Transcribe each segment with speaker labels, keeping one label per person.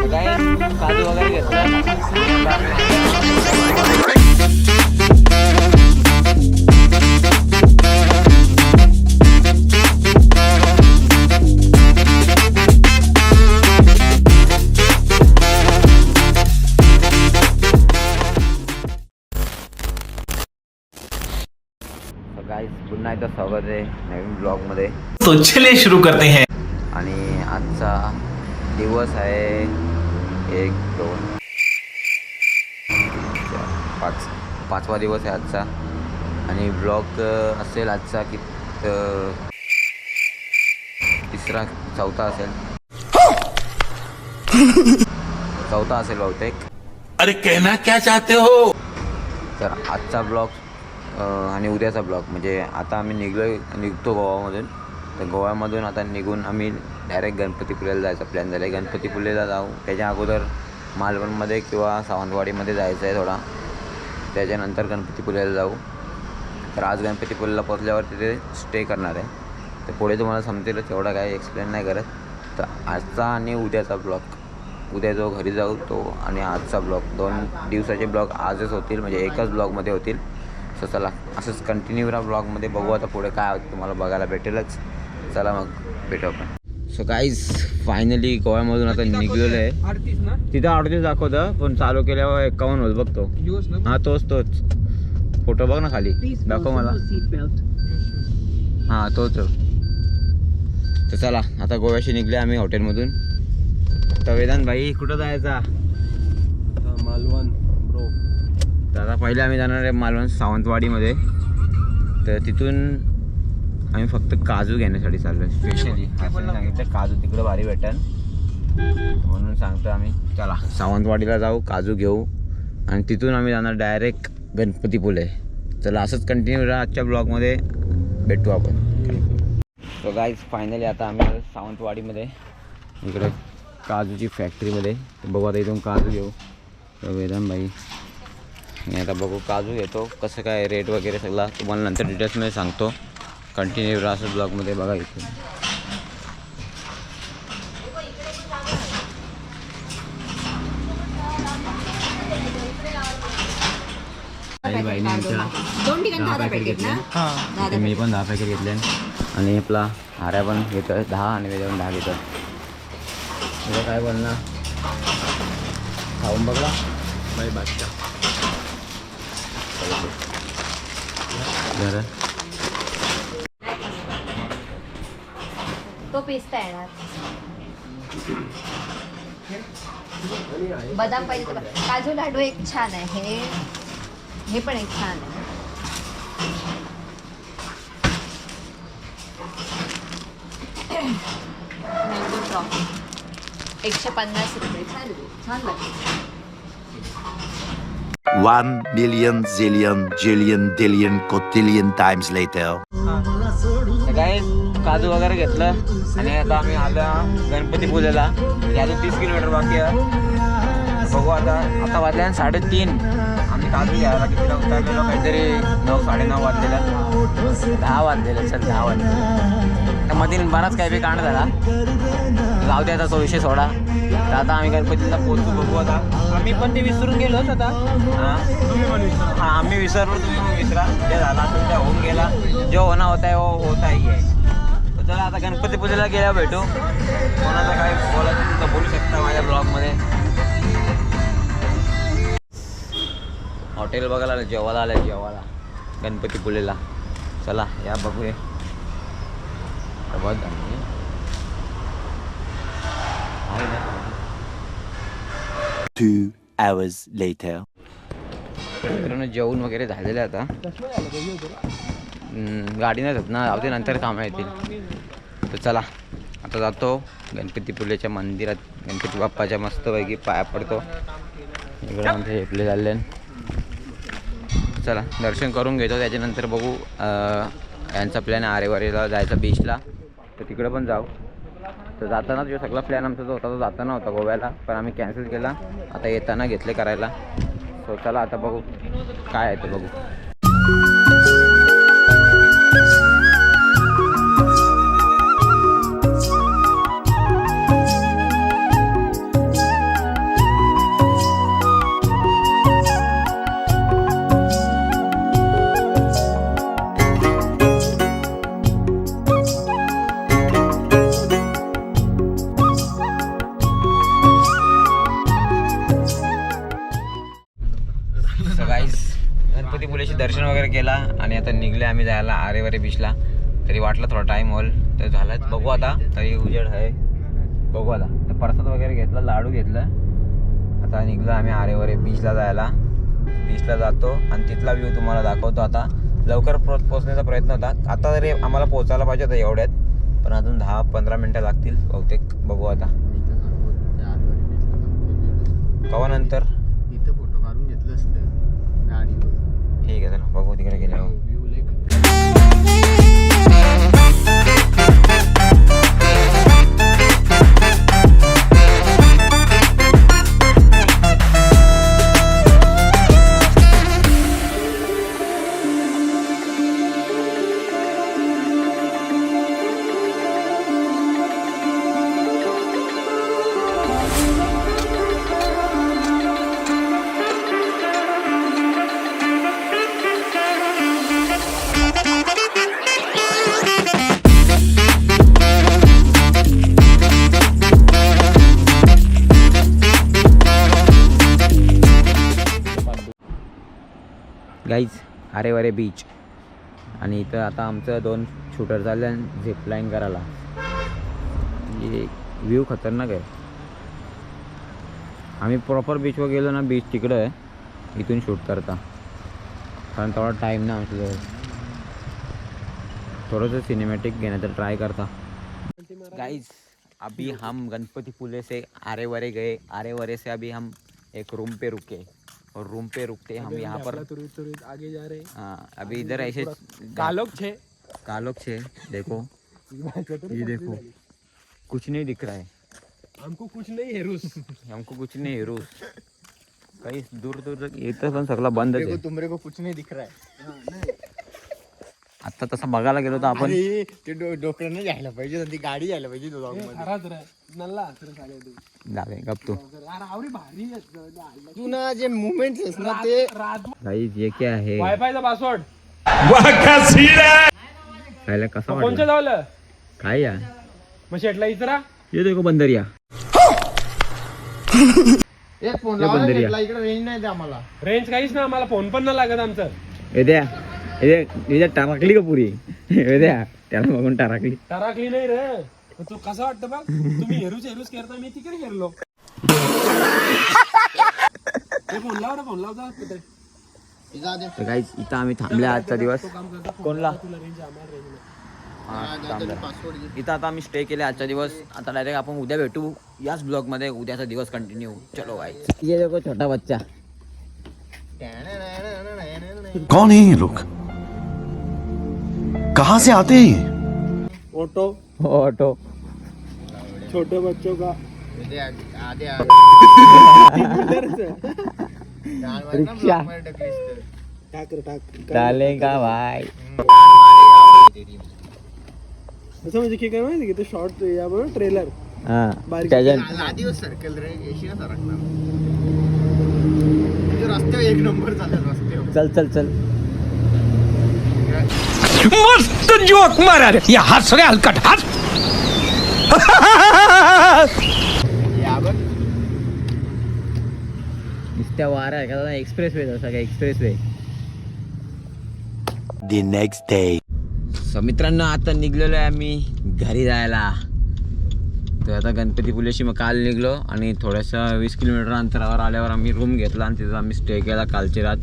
Speaker 1: काय काजू वगैरे घेतलं. गाइस पुन्हा एकदा स्वागत आहे नवीन ब्लॉगमध्ये.
Speaker 2: तो चलिए शुरू करते हैं.
Speaker 1: आणि आजचा दिवस आहे 1 2 पाचवा दिवस आहे आजचा. आणि ब्लॉग असेल आजचा की तिसरा चौथा असेल बहुतेक.
Speaker 2: अरे कहना क्या चाहते हो.
Speaker 1: तर आजचा ब्लॉग आणि उद्याचा ब्लॉग म्हणजे आता आम्ही निघतो गोव्यामधून. तर गोव्यामधून आता निघून आम्ही डायरेक्ट गणपतीपुळेला जायचा प्लॅन झाला आहे. गणपतीपुळेला जाऊ, त्याच्या अगोदर मालवणमध्ये किंवा सावंतवाडीमध्ये जायचं आहे थोडा, त्याच्यानंतर गणपतीपुळेला जाऊ. तर आज गणपतीपुळेला पोचल्यावर तिथे स्टे करणार आहे. तर पुढे तुम्हाला समजेल, तेवढा काय एक्सप्लेन नाही करत. तर आजचा आणि उद्याचा ब्लॉग, उद्या जो घरी जाऊ तो आणि आजचा ब्लॉग, 2 दिवसाचे ब्लॉग आजच होतील, म्हणजे एकाच ब्लॉगमध्ये होतील. सो चला असंच कंटिन्यू राहा ब्लॉगमध्ये. बघू आता पुढे काय होतं, तुम्हाला बघायला भेटेलच. चला मग भेटू आपण. सो गाईज फायनली गोव्यामधून आता निघलेलं आहे. तिथं 38 दाखवतं, पण चालू केल्यावर 51 होत बघतो. हां तोच फोटो बघ ना खाली, दाखव मला. हां तोच. तर चला आता गोव्याशी निघले आम्ही हॉटेलमधून. तर वेदांत भाई कुठं जायचा?
Speaker 3: मालवण ब्रो.
Speaker 1: तर आता पहिले आम्ही जाणार आहे मालवण सावंतवाडीमध्ये. तर तिथून आम्ही फक्त काजू घेण्यासाठी चाललो आहे स्पेशली. असं सांगितलं काजू तिकडं भारी भेटेल म्हणून सांगतो आम्ही. चला सावंतवाडीला जाऊ, काजू घेऊ आणि तिथून आम्ही जाणार डायरेक्ट गणपतीपुळे. चला असंच कंटिन्यू राहा आजच्या ब्लॉगमध्ये, भेटू आपण. सो गाईज फायनली आता आम्ही सावंतवाडीमध्ये इकडे काजूची फॅक्टरीमध्ये. बघू आता इथून काजू घेऊ. तर वेदांत भाई मी आता बघू काजू घेतो, कसं काय रेट वगैरे सगळा तुम्हाला नंतर डिटेल्समध्ये सांगतो. कंटिन्यू राहा असं ब्लॉगमध्ये बघा. इथून बाईने आमच्या 10 पॅकेट घेतले. मी पण 10 पॅकेट घेतले. आणि आपला हाऱ्या पण घेतो 10 आणि वेगळं 10 घेतो. तुला काय बोलणार, खाऊन बघला बाई बादशाह जरा.
Speaker 4: तो पिस्ता येणार. बदाम पाहिजे तर काजू लाडू एक छान आहे. हे पण एक छान आहे. मँगो ट्रॉफी 150 रुपये. छान लागते.
Speaker 5: 1 million zillion jillion dillion cotillion times later.
Speaker 1: काय काजू वगैरे घेतलं आणि आता आम्ही आलो गणपतीपुळेला. अजून 30 किलोमीटर बाकी आहे. बघू आता वाजल्या 3:30. आम्ही काजू घ्यायला कितीला उतरलेलो, काहीतरी 9 साडेनऊ वाजलेलं, 10 वाजलेलं. चल 10 वाजले. मधील बराच काही बी कांड झाला, जाऊ द्या आता तो विषय सोडा. तर आता आम्ही गणपतीला पोचू. बघू आता. आम्ही पण ते विसरून गेलोच आता. हां आम्ही विसरलो, तुम्ही पण विसरा. जे झाला तुमच्या होऊन गेला, जो होणं होता है वो होता ही आहे. तर चला आता गणपतीपुळेला गेल्या भेटू. कोणाचं काय बोलायचं तर बोलू शकता माझ्या ब्लॉगमध्ये. हॉटेल बघायला आलं, जेवायला आलं, जेवायला गणपतीपुळेला. चला या बघूया.
Speaker 5: 2 hours later.
Speaker 1: मित्रांनो जेवण वगैरे झालेलं आहे आता. गाडी नाही जात ना, जाऊ दे नंतर कामं येतील. तर चला आता जातो गणपतीपुळेच्या मंदिरात. गणपती बाप्पाच्या मस्तपैकी पाया पडतो. इकडे आमचे हेपले झाले. चला दर्शन करून घेतो, त्याच्यानंतर बघू. यांचा प्लॅन आरेवारीला जायचा बीचला, तर तिकडे पण जाऊ. तर जाताना जो सगळा प्लॅन आमचा जो होता तो जाताना होता गोव्याला, पण आम्ही कॅन्सल केला. आता येताना घेतले करायला. सो चला आता बघू काय आहे ते बघू. थोडीशी दर्शन वगैरे केला आणि आता निघले आम्ही जायला आरेवारे बीचला. तरी वाटलं थोडा टाईम होईल तर झालाच. बघू आता, तरी उजेड आहे. बघू आता. तर प्रसाद वगैरे घेतला, लाडू घेतलं. आता निघलो आम्ही आरेवारे बीचला जायला. बीचला जातो आणि तिथला व्ह्यू तुम्हाला दाखवतो. आता लवकर पोहोचण्याचा प्रयत्न होता. आता तरी आम्हाला पोहोचायला पाहिजे होतं एवढ्यात, पण अजून 10-15 मिनटं लागतील बहुतेक. बघू आता कवा नंतर
Speaker 6: इथं फोटो काढून घेतलं असतं गाडीवर.
Speaker 1: ठीक आहे, चला बघू तिकडे गेल्यावर. Guys Aare Ware beach. आणि इथं आता आमचं 2 शूटर चालले झिपलाईन करायला. हे व्ह्यू खतरनाक आहे. आम्ही प्रॉपर बीचवर गेलो ना, बीच तिकडं आहे, इथून शूट करता, कारण थोडा टाईम ना आमच्याजवळ. थोडंसं सिनेमॅटिक घेण्याचा ट्राय करता. गाइस अभी हम गणपति पुले से आरेवारे गए. आरेवारे से अभी हम एक रूम पे रुके और रूम पे रुकते हम यहाँ पर
Speaker 3: आगे जा रहे हैं.
Speaker 1: हाँ अभी इधर ऐसे
Speaker 3: कालोक छे
Speaker 1: देखो, ये देखो कुछ नहीं दिख रहा है.
Speaker 3: हमको कुछ नहीं है रूस.
Speaker 1: हमको कुछ नहीं है रूस. काही दूर दूर तक इथं पण सगळं बंदच आहे.
Speaker 6: तुमरे को कुछ नहीं दिख रहा है.
Speaker 1: आता तसं बघायला गेलो तर आपण
Speaker 6: अरे ते डोक्याने जायला पाहिजे, ती गाडी जायला पाहिजे.
Speaker 3: नल्ला चालेल तू.
Speaker 1: जावे गप तू.
Speaker 3: आवडी भारी
Speaker 6: तू ना जे मुवमेंट्स आहेत ना ते
Speaker 1: गाइस ये क्या है?
Speaker 3: वायफायचा पासवर्ड
Speaker 1: खायला कसा
Speaker 3: कोणचं
Speaker 1: वाटलं?
Speaker 3: जावलं
Speaker 1: काय या
Speaker 3: मग शेटला इचरा.
Speaker 1: ये देखो बंदरिया.
Speaker 6: एक फोन
Speaker 1: ते
Speaker 6: लावला
Speaker 1: बंदरिया.
Speaker 6: घेतला, इकडे रेंज नाही द्या आम्हाला.
Speaker 3: रेंज काहीच ना, आम्हाला फोन पण नाही लागत आमचं.
Speaker 1: येद्या येद्या टाकली का पुरी? येद्या त्याला बघून टाकली.
Speaker 3: टाकली नाही रे. तू कसं वाटतं बघ, तुम्ही हेरूच करता, मी तिकडे हेरलो. फोन लाव रे, फोन लावता.
Speaker 1: तर गाईज इथं आम्ही थांबले आजचा दिवस. कोणला इथं आता आम्ही स्टे केले आजचा दिवस. आता डायरेक्ट आपण उद्या भेटू याच ब्लॉग मध्ये. उद्याचा दिवस कंटिन्यू. चलो गाईज. ये देखो छोटा बच्चा.
Speaker 5: कौन है ये लोग? कहाँ से आते हैं ये?
Speaker 1: ऑटो
Speaker 3: छोटे बच्चों का
Speaker 6: आधे
Speaker 1: रिक्शा
Speaker 3: टाक
Speaker 1: डालेगा भाई.
Speaker 3: असं म्हणजे की काय माहिती की ते शॉर्ट यावर ट्रेलर
Speaker 1: हा
Speaker 3: बारीक.
Speaker 1: त्याच्या
Speaker 6: आधी सर्कल रे, येशी ना सरकणार. रस्त्यावर एक नंबर चालेल रस्त्यावर.
Speaker 1: चल चल चल.
Speaker 2: मस्त जोक मारा रे. या हस रे हलकट हस.
Speaker 6: यावर
Speaker 1: नुसत्या वारा आहे का एक्सप्रेस वे. जसा काय express way.
Speaker 5: The next day.
Speaker 1: मित्रांनो आता निघलेलो आहे आम्ही घरी जायला. तर आता गणपती पुलेशी मग काल निघलो आणि थोड्याशा 20 किलोमीटर अंतरावर आल्यावर आम्ही रूम घेतला आणि तिथं आम्ही स्टे केला कालची रात.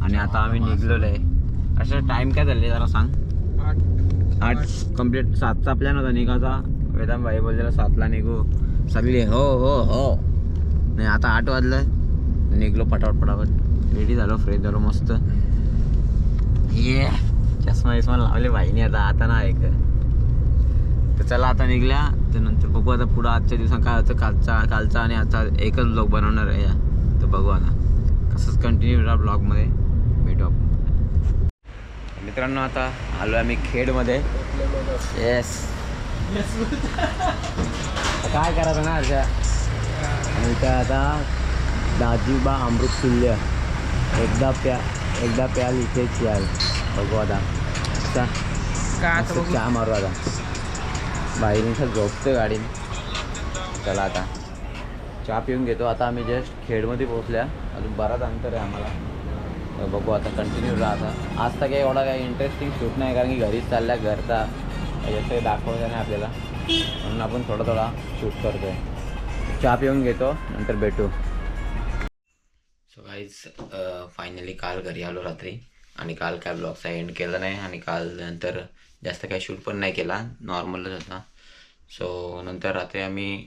Speaker 1: आणि आता आम्ही निघलेलो आहे. असं टाईम काय झाले जरा सांग. 8 कम्प्लीट. 7चा प्लॅन होता निघायचा. वेदांत भाई बोललेला 7ला निघू. सगळी हो हो हो. नाही आता 8 वाजलं. निघलो पटापट रेडी झालो, फ्रेश झालो मस्त. ये चष्मा विस्मा लावले भाईने. आता ना ऐक. तर चला आता निघल्या. तर नंतर बघू आता पुढं आजच्या दिवसात काय होतं. कालचा आणि आजचा एकच ब्लॉग बनवणार आहे या. तर बघू आता कसंच कंटिन्यू राहा ब्लॉगमध्ये. भेटू आपण. मित्रांनो आता आलो आम्ही खेडमध्ये. येस काय करायचं ना अर्जा. आणि त्या आता दाजीबा अमृत तुल्य एकदा प्याल इथेच याल. बघू आता चहा मारू आता. बाईने झोपतो गाडीने. चला आता चहा पिऊन घेतो. आता आम्ही जस्ट खेडमध्ये पोहोचल्या. अजून बराच अंतर आहे आम्हाला. तर बघू आता कंटिन्यू राहता. आज तर काही एवढा काही इंटरेस्टिंग शूट नाही कारण की घरीच चालल्या घरचा याचं काही दाखवायचं नाही आपल्याला, म्हणून आपण थोडा शूट करतो आहे. चहा पिऊन घेतो नंतर भेटू. सो गाईज फायनली काल घरी आलो रात्री आणि काल काय ब्लॉगचा एंड केला नाही आणि काल नंतर जास्त काही शूट पण नाही केला, नॉर्मलच होता. सो नंतर रात्री आम्ही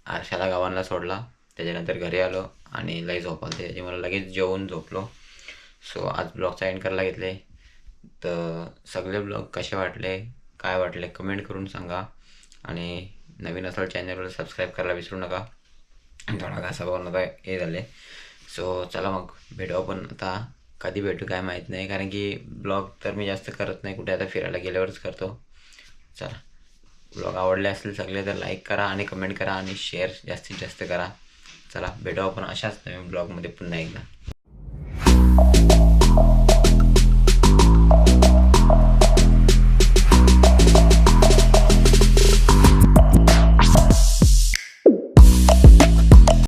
Speaker 1: आरशाला गावांना सोडला, त्याच्यानंतर घरी आलो आणि लई झोप आली त्याची, मला लगेच जेवून झोपलो. सो आज ब्लॉगचा एंड करायला घेतले. तर सगळे ब्लॉग कसे वाटले काय वाटले कमेंट करून सांगा आणि नवीन असेल चॅनलवर सबस्क्राईब करायला विसरू नका. थोडा घासा बनवता हे झाले. सो चला मग भेटू आपण आता. कधी भेटू काय माहीत नाही कारण की ब्लॉग तर मी जास्त करत नाही, कुठे आता फिरायला गेल्यावरच करतो. चला ब्लॉग आवडले असतील सगळे तर लाईक करा आणि कमेंट करा आणि शेअर जास्तीत जास्त करा. चला भेटू आपण अशाच नवीन ब्लॉगमध्ये पुन्हा एकदा.